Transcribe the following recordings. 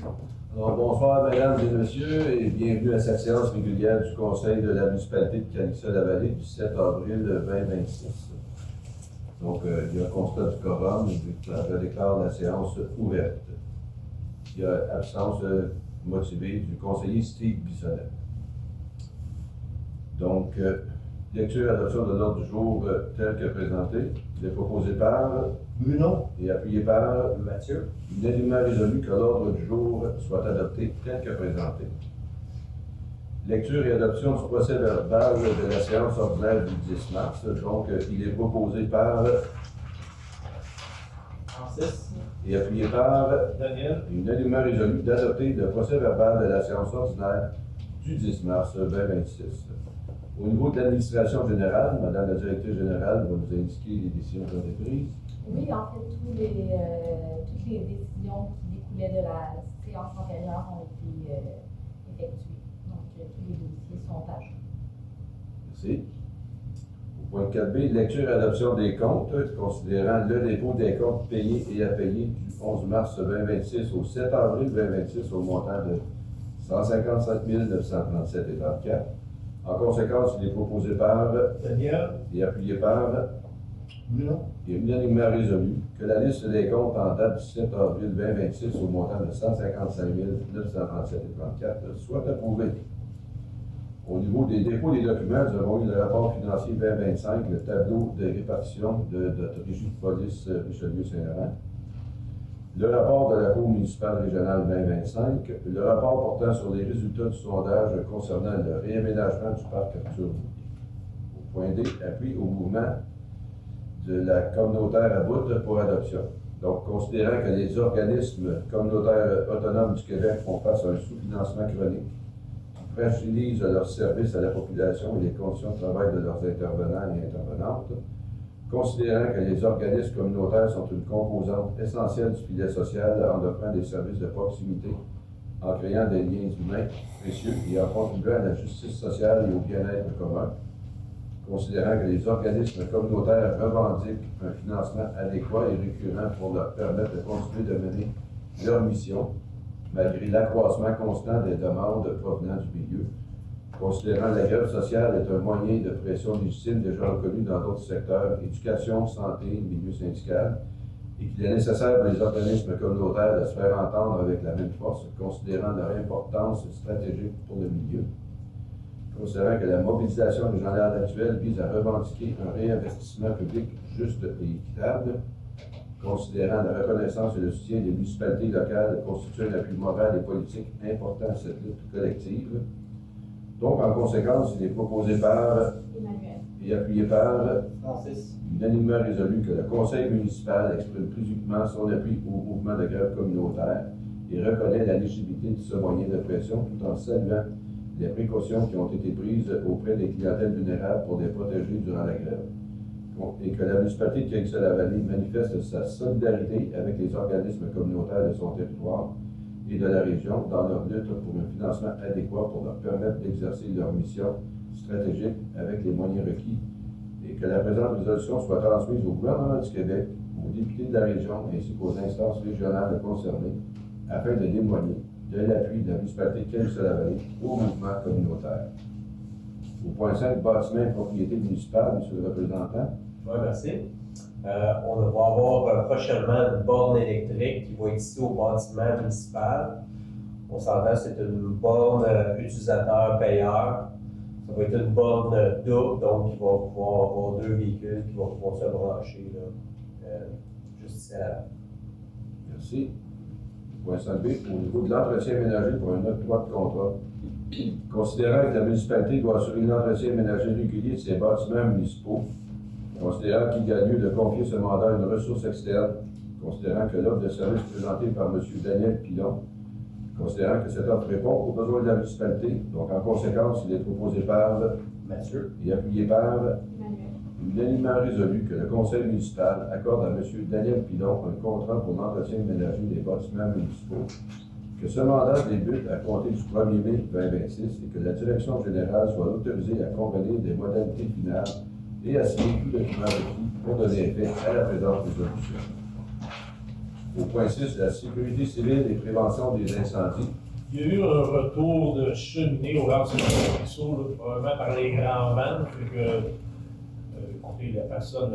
Alors, bonsoir, mesdames et messieurs, et bienvenue à cette séance régulière du Conseil de la municipalité de Canixa-la-Vallée du 7 avril 2026. Donc, il y a un constat du quorum, je déclare la séance ouverte. Il y a absence motivée du conseiller Steve Bissonnette. Donc, lecture et adoption de l'ordre du jour tel que présenté. Il est proposé par Bruno et appuyé par Mathieu. Unanimement résolu que l'ordre du jour soit adopté tel que présenté. Lecture et adoption du procès-verbal de la séance ordinaire du 10 mars. Donc, il est proposé par Francis. et appuyé par Daniel. unanimement résolu d'adopter le procès-verbal de la séance ordinaire du 10 mars 2026. Au niveau de l'administration générale, Madame la directrice générale va nous indiquer les décisions qui ont été prises. Oui, en fait, toutes les décisions qui découlaient de la séance antérieure ont été effectuées. Donc, tous les dossiers sont à jour. Merci. Au point 4B, lecture et adoption des comptes, considérant le dépôt des comptes payés et à payer du 11 mars 2026 au 7 avril 2026 au montant de 155 937,34. En conséquence, il est proposé par Daniel. et appuyé par Bruno. et unanimement résolu que la liste des comptes en date du 7 avril 2026 au montant de 155 937,34 soit approuvée. Au niveau des dépôts des documents, nous avons eu le rapport financier 2025, le tableau de répartition de notre régie de police Richelieu-Saint-Laurent, le rapport de la Cour municipale régionale 2025, le rapport portant sur les résultats du sondage concernant le réaménagement du parc Arthur Bouvier. Au point D, appui au mouvement de la communautaire à bout pour adoption. Donc, considérant que les organismes communautaires autonomes du Québec font face à un sous-financement chronique, qui fragilise leurs services à la population et les conditions de travail de leurs intervenants et intervenantes, considérant que les organismes communautaires sont une composante essentielle du filet social en offrant des services de proximité, en créant des liens humains précieux et en contribuant à la justice sociale et au bien-être commun, considérant que les organismes communautaires revendiquent un financement adéquat et récurrent pour leur permettre de continuer de mener leur mission, malgré l'accroissement constant des demandes provenant du milieu, considérant que la grève sociale est un moyen de pression légitime déjà reconnu dans d'autres secteurs, éducation, santé, milieu syndical, et qu'il est nécessaire pour les organismes communautaires de se faire entendre avec la même force, considérant leur importance stratégique pour le milieu, considérant que la mobilisation régionale actuelle vise à revendiquer un réinvestissement public juste et équitable, considérant la reconnaissance et le soutien des municipalités locales constituent un appui moral et politique important à cette lutte collective. Donc, en conséquence, il est proposé par Emmanuel. et appuyé par Francis. unanimement résolu que le conseil municipal exprime publiquement son appui au mouvement de grève communautaire et reconnaît la légitimité de ce moyen de pression tout en saluant les précautions qui ont été prises auprès des clientèles vulnérables pour les protéger durant la grève. Et que la municipalité de Canixa-la-Vallée manifeste sa solidarité avec les organismes communautaires de son territoire et de la région dans leur lutte pour un financement adéquat pour leur permettre d'exercer leur mission stratégique avec les moyens requis et que la présente résolution soit transmise au gouvernement du Québec, aux députés de la région ainsi qu'aux instances régionales concernées afin de témoigner de l'appui de la municipalité de Canixa-la-Vallée au mouvement communautaire. Au point 5, bâtiment et propriété municipale, M. le représentant. Oui, merci. On va avoir prochainement une borne électrique qui va être ici au bâtiment municipal. On s'entend, c'est une borne utilisateur-payeur. Ça va être une borne double, donc il va pouvoir avoir deux véhicules qui vont pouvoir se brancher là, juste ici à la. Merci. Point 5B, au niveau de l'entretien ménager pour un octroi de contrat. Considérant que la municipalité doit assurer l'entretien ménager régulier de ses bâtiments municipaux, considérant qu'il y a lieu de confier ce mandat à une ressource externe, considérant que l'offre de service présentée par M. Daniel Pilon, considérant que cette offre répond aux besoins de la municipalité, donc en conséquence, il est proposé par Mathieu. et appuyé par Emmanuel. unanimement résolu que le conseil municipal accorde à M. Daniel Pilon un contrat pour l'entretien ménager des bâtiments municipaux, que ce mandat débute à compter du 1er mai 2026 et que la direction générale soit autorisée à convenir des modalités finales et à signer tout document requis pour donner effet à la présente résolution. Au point 6, la sécurité civile et prévention des incendies. Il y a eu un retour de cheminée au large du ruisseau, là, probablement par les grands vents. Fait que, écoutez, la personne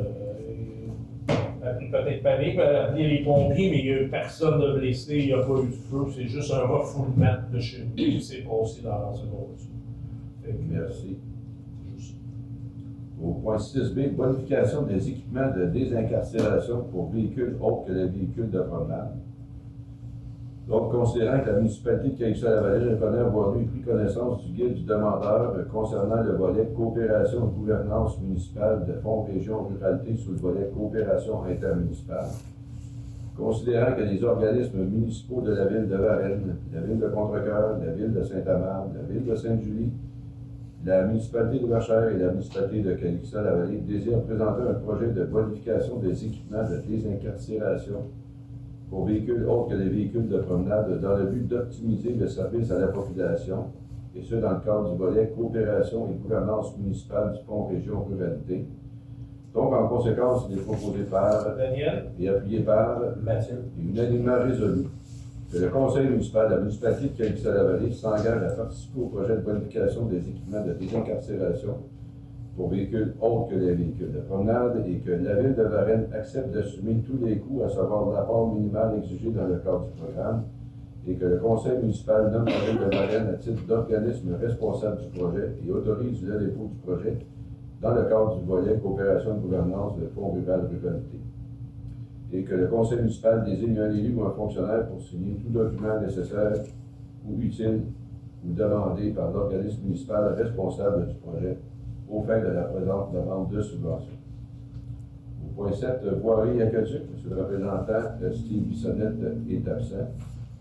a pris peut-être panique, elle a appelé les pompiers, mais il n'y a eu personne de blessé, il n'y a pas eu de feu, c'est juste un refoulement de cheminée qui s'est passé dans l'ancien ruisseau. Fait que, Merci. c'est juste ça. Au point 6B, bonification des équipements de désincarcération pour véhicules autres que les véhicules de promenade. Donc, considérant que la municipalité de Caïssa-la-Vallée reconnaît avoir eu et pris connaissance du guide du demandeur concernant le volet coopération et gouvernance municipale de Fonds Région Ruralité sous le volet coopération intermunicipale, considérant que les organismes municipaux de la ville de Varennes, la ville de Contrecoeur, la ville de Saint-Amand, la ville de Sainte-Julie, la municipalité de Verchères et la municipalité de Caïssa-la-Vallée désirent présenter un projet de bonification des équipements de désincarcération pour véhicules autres que les véhicules de promenade dans le but d'optimiser le service à la population, et ce dans le cadre du volet coopération et gouvernance municipale du Fonds Région Ruralité. Donc, en conséquence, il est proposé par Daniel? et appuyé par Mathieu. et unanimement résolu que le conseil municipal de la municipalité de Caïssa-la-Vallée s'engage à participer au projet de bonification des équipements de désincarcération pour véhicules autres que les véhicules de promenade et que la ville de Varennes accepte d'assumer tous les coûts, à savoir l'apport minimal exigé dans le cadre du programme, et que le conseil municipal nomme la ville de Varennes à titre d'organisme responsable du projet et autorise le dépôt du projet dans le cadre du volet coopération et gouvernance de Fonds rural ruralité. Et que le conseil municipal désigne un élu ou un fonctionnaire pour signer tout document nécessaire ou utile ou demandé par l'organisme municipal responsable du projet aux fins de la présente demande de subvention. Au point 7, voirie aquatique, M. le représentant Steve Bissonnette est absent.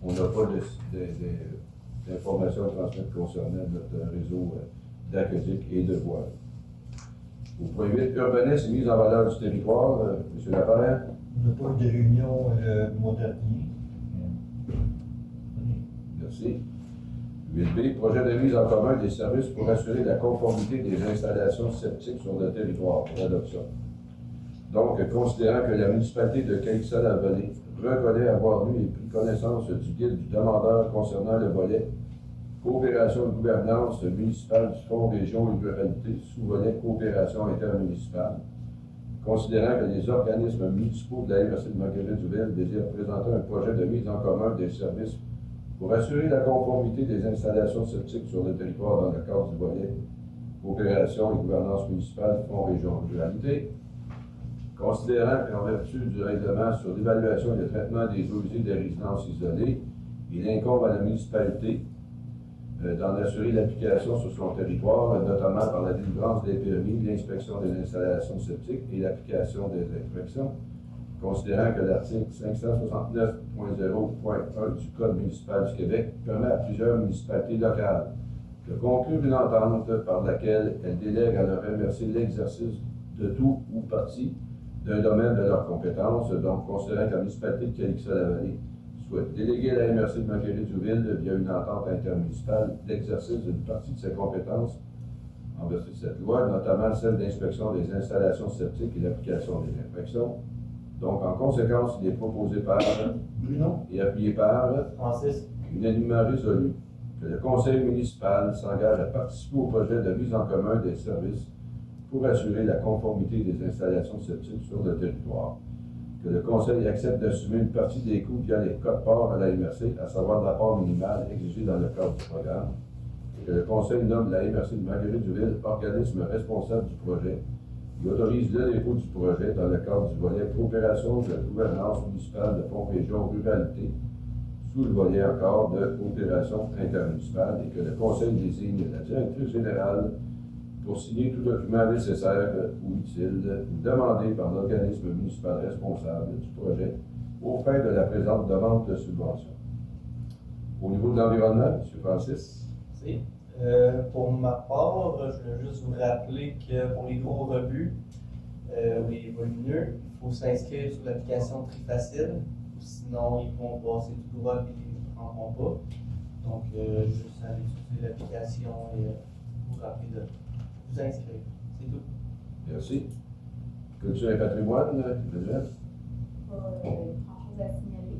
On n'a pas d'informations à transmettre concernant notre réseau d'aqueduc et de voirie. Au point 8, urbanisme et mise en valeur du territoire, M. Lapierre. On n'a pas eu de réunion le mois dernier. Merci. 8B, projet de mise en commun des services pour assurer la conformité des installations septiques sur le territoire pour l'adoption. Donc, considérant que la municipalité de Caïssa-la-Vallée reconnaît avoir eu et pris connaissance du guide du demandeur concernant le volet coopération et gouvernance municipale du Fonds Région et Ruralité sous volet coopération intermunicipale, considérant que les organismes municipaux de la MRC de Marguerite-Duville désirent présenter un projet de mise en commun des services pour assurer la conformité des installations septiques sur le territoire dans le cadre du volet coopération et gouvernance municipale du Fonds Région Ruralité, considérant qu'en vertu du règlement sur l'évaluation et le traitement des eaux usées des résidences isolées, il incombe à la municipalité d'en assurer l'application sur son territoire, notamment par la délivrance des permis, l'inspection des installations septiques et l'application des infractions, considérant que l'article 569.0.1 du Code municipal du Québec permet à plusieurs municipalités locales de conclure une entente par laquelle elles délèguent à leur MRC l'exercice de tout ou partie d'un domaine de leur compétence. Donc, considérant que la municipalité de Caïssa-la-Vallée souhaite déléguer à la MRC de Marguerite-Duville via une entente intermunicipale l'exercice d'une partie de ses compétences en vertu de cette loi, notamment celle d'inspection des installations septiques et l'application des infractions. Donc, en conséquence, il est proposé par Bruno? et appuyé par Francis? unanimement résolu que le conseil municipal s'engage à participer au projet de mise en commun des services pour assurer la conformité des installations septiques sur le territoire. Que le conseil accepte d'assumer une partie des coûts via les codes-parts à la MRC, à savoir l'apport minimal exigé dans le cadre du programme. Et que le conseil nomme la MRC de Marguerite-Duville organisme responsable du projet. Il autorise le dépôt du projet dans le cadre du volet coopération de gouvernance municipale de Fonds Région Ruralité, sous le volet encore de coopération intermunicipale, et que le conseil désigne la directrice générale pour signer tout document nécessaire ou utile ou demandé par l'organisme municipal responsable du projet aux fins de la présente demande de subvention. Au niveau de l'environnement, M. Francis. Merci. Pour ma part, je veux juste vous rappeler que pour les gros rebuts ou les volumineux, il faut s'inscrire sur l'application Trifacile, sinon ils vont passer tout droit et ils ne prendront pas. Donc, juste aller utiliser l'application et vous rappeler de vous inscrire. C'est tout. Merci. Culture et patrimoine, Emmanuel. Pas grand-chose à signaler.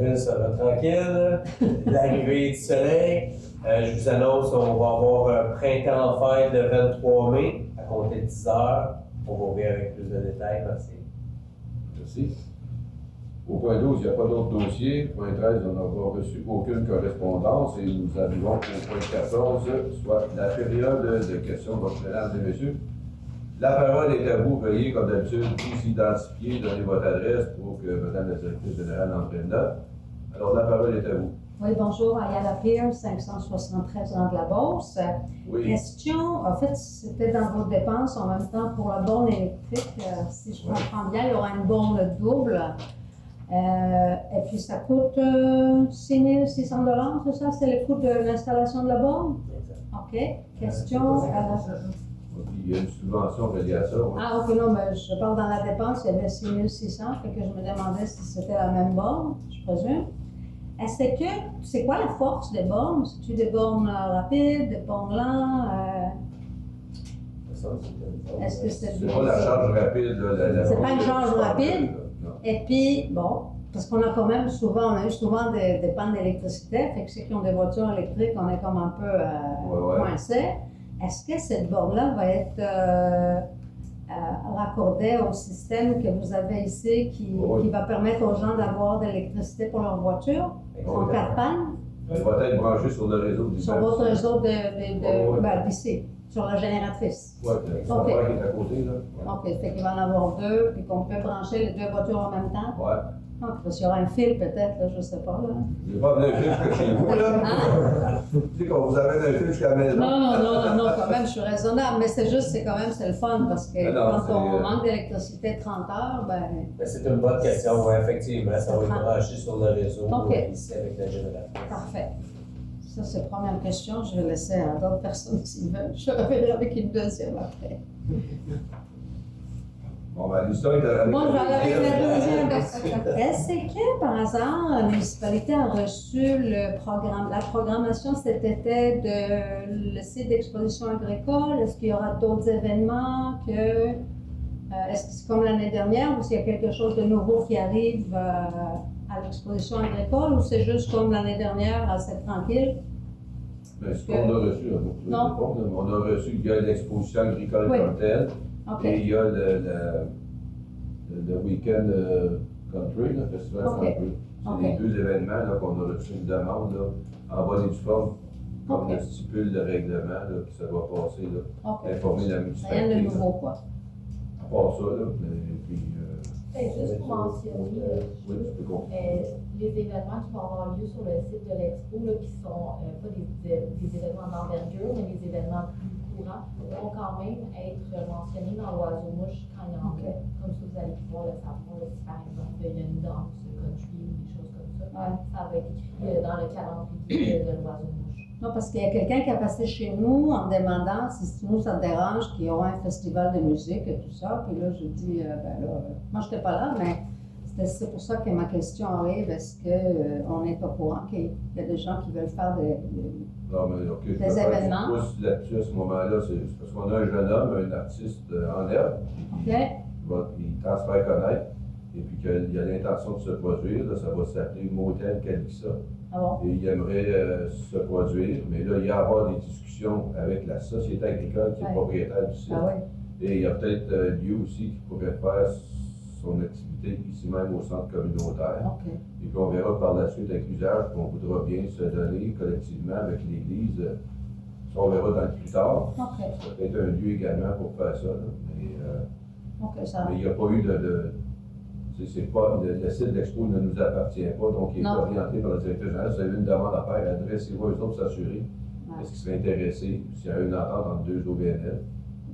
ville sera tranquille. L'arrivée du soleil. Je vous annonce, on va avoir un printemps en fête le 23 mai, à compter de 10 heures. On va ouvrir avec plus de détails. Merci. Merci. Au point 12, il n'y a pas d'autres dossiers. Point 13, on n'a reçu aucune correspondance et nous arrivons au point 14, soit la période de questions de votre mesdames et messieurs. La parole est à vous. Veuillez, comme d'habitude, vous identifier, donner votre adresse pour que Mme la directrice générale en prenne note. Alors, la parole est à vous. Oui, bonjour, Ayala Pierre, 573 rue de la Beauce. Oui. Question, en fait, c'était dans vos dépenses en même temps pour la borne électrique. Si je comprends bien, il y aura une borne double. Et puis ça coûte 6 600 $, c'est ça? C'est le coût de l'installation de la borne? OK. Question. Il y a une subvention reliée à ça. Oui. Ah, OK, non, mais je parle dans la dépense, il y avait 6 600, fait que je me demandais si c'était la même borne, je présume. C'est quoi la force des bornes? C'est-tu des bornes rapides, des bornes lentes? Est-ce que C'est pas la charge rapide. C'est pas une charge rapide? Non. Et puis, bon, parce qu'on a quand même souvent, on a eu souvent des pannes d'électricité, fait que ceux qui ont des voitures électriques, on est comme un peu coincés. Est-ce que cette borne-là va être raccordée au système que vous avez ici qui va permettre aux gens d'avoir de l'électricité pour leur voiture en cas de panne? Elle va être branchée sur le réseau du Sur votre réseau d'ici, sur la génératrice. Oui, le central qui est à côté, là. OK, fait qu'il va en avoir deux, puis qu'on peut brancher les deux voitures en même temps. Ouais. OK, parce qu'il y aura un fil peut-être, là, je ne sais pas. Là. Je n'ai pas venu un fil jusqu'à chez vous, là. Tu sais qu'on vous amène un fil jusqu'à la maison. Non, quand même, je suis raisonnable, mais c'est juste, c'est le fun, parce que non, quand on manque d'électricité 30 heures, ben... C'est une bonne question, oui, effectivement. Ça va être branché sur le réseau ici avec la génératrice. Parfait. Ça, c'est la première question. Je vais laisser à d'autres personnes s'ils veulent. Je reviendrai avec une deuxième après. Bon, ben, l'histoire est avec Bon, je vais aller avec la deuxième. Est-ce que, par hasard, la municipalité a reçu la programmation cet été de le site d'exposition agricole? Est-ce qu'il y aura d'autres événements est-ce que c'est comme l'année dernière ou s'il y a quelque chose de nouveau qui arrive à l'exposition agricole ou c'est juste comme l'année dernière, assez tranquille? Ben, ce qu'on a reçu, Non. On a reçu, il y a l'exposition agricole comme telle, et il y a le week-end country, le festival country. C'est les deux événements là, qu'on a reçu une demande là, en bonne et due forme, comme le stipule le règlement, là, puis ça va passer, là, informer la municipalité. Rien de nouveau, quoi. À part ça, là, puis... Juste pour mentionner, oui, tu peux continuer. les événements qui vont avoir lieu sur le site de l'Expo, qui sont pas des événements d'envergure, mais des événements plus courants, vont quand même être mentionnés dans l'oiseau-mouche quand il y en a. Comme ça, vous allez pouvoir le savoir si par exemple il y a une danse country ou des choses comme ça. Ça va être écrit dans le calendrier de l'oiseau-mouche. Non, parce qu'il y a quelqu'un qui a passé chez nous en demandant si nous, ça te dérange qu'il y aura un festival de musique et tout ça. Puis là, je dis, moi, je n'étais pas là, mais c'est pour ça que ma question arrive. Est-ce qu'on est au courant qu'il y a des gens qui veulent faire des événements? Là-dessus, à ce moment-là, c'est parce qu'on a un jeune homme, un artiste en herbe, qui tend à se faire connaître, et puis qu'il a l'intention de se produire. Là, ça va s'appeler Motel Calissa. Ah bon? Et il aimerait se produire, mais là, il y a à avoir des discussions avec la société agricole qui est propriétaire du site. Ah oui. Et il y a peut-être lieu aussi qui pourrait faire son activité ici même au centre communautaire. Okay. Et puis on verra par la suite avec l'usage qu'on voudra bien se donner collectivement avec l'Église. Ça, on verra dans le plus tard. Okay. Ça peut être un lieu également pour faire ça. Là. Mais il n'y a pas eu de c'est pas, le site d'expo ne nous appartient pas, donc il est orienté par le directeur général. Si vous avez une demande à faire, adressez-vous à eux autres pour s'assurer. Est-ce qu'ils seraient intéressés s'il y a une entente entre deux OBNL?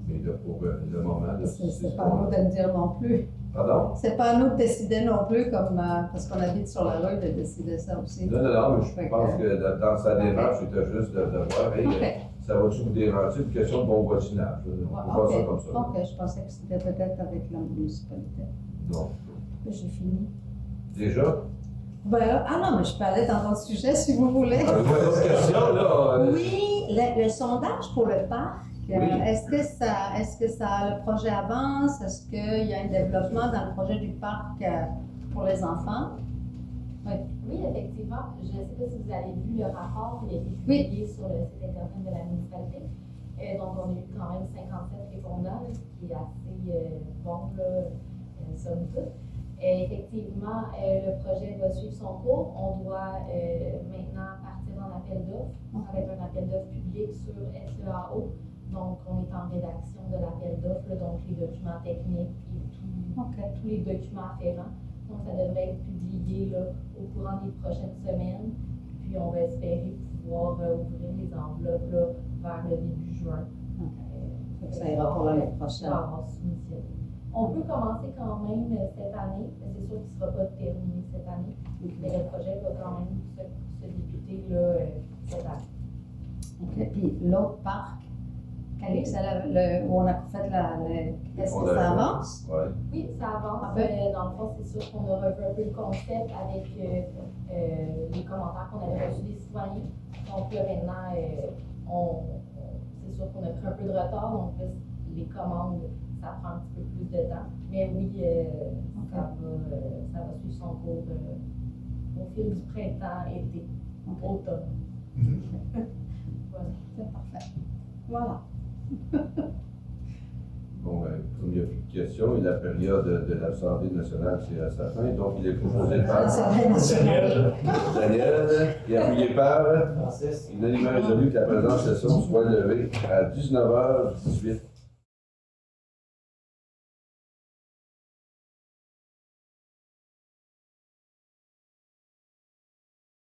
Mais là, pour le moment, c'est pas à nous de le dire non plus. Pardon? C'est pas à nous de décider non plus, parce qu'on habite sur la rue, de décider ça aussi. Non, mais je pense que dans sa démarche, c'était juste de voir, ça va-tu vous déranger? Une question de bon voisinage. On peut faire ça comme ça. OK, je pensais que c'était peut-être avec la municipalité. Non. J'ai fini. Déjà? Non, mais je peux aller dans votre sujet si vous voulez. D'autres questions, là? Oui, le sondage pour le parc, est-ce que le projet avance? Est-ce qu'il y a un développement dans le projet du parc pour les enfants? Oui. Oui, effectivement. Je ne sais pas si vous avez vu le rapport, il a été publié sur le site internet de la municipalité. Donc, on a eu quand même 57 répondants, ce qui est assez bon, là, somme toute. Effectivement, le projet va suivre son cours. On doit maintenant partir en appel d'offres. Ça va être un appel d'offres public sur SEAO. Donc, on est en rédaction de l'appel d'offres, donc les documents techniques et tous les documents afférents. Donc, ça devrait être publié là, au courant des prochaines semaines. Puis, on va espérer pouvoir ouvrir les enveloppes là, vers le début juin. Ça ira pour l'année prochaine. On peut commencer quand même cette année, mais c'est sûr qu'il ne sera pas terminé cette année. Mais le projet va quand même se débuter là, cette année. OK. Puis l'autre parc, Calix, où on a fait est-ce que ça avance? Ouais. Oui, ça avance. Dans le fond, c'est sûr qu'on a revu un peu le concept avec les commentaires qu'on avait reçus des citoyens. Donc là, maintenant, c'est sûr qu'on a pris un peu de retard. Donc là, les commandes, ça prend un petit peu plus de temps. Mais oui, ça va suivre son cours au fil du printemps, été, automne. Voilà. C'est parfait. Voilà. Bon, comme il n'y a plus de questions, et la période de l'Assemblée nationale tire à sa fin, donc il est proposé par Daniel et appuyé par Francis. unanimement résolu que la présente session soit levée à 19h18.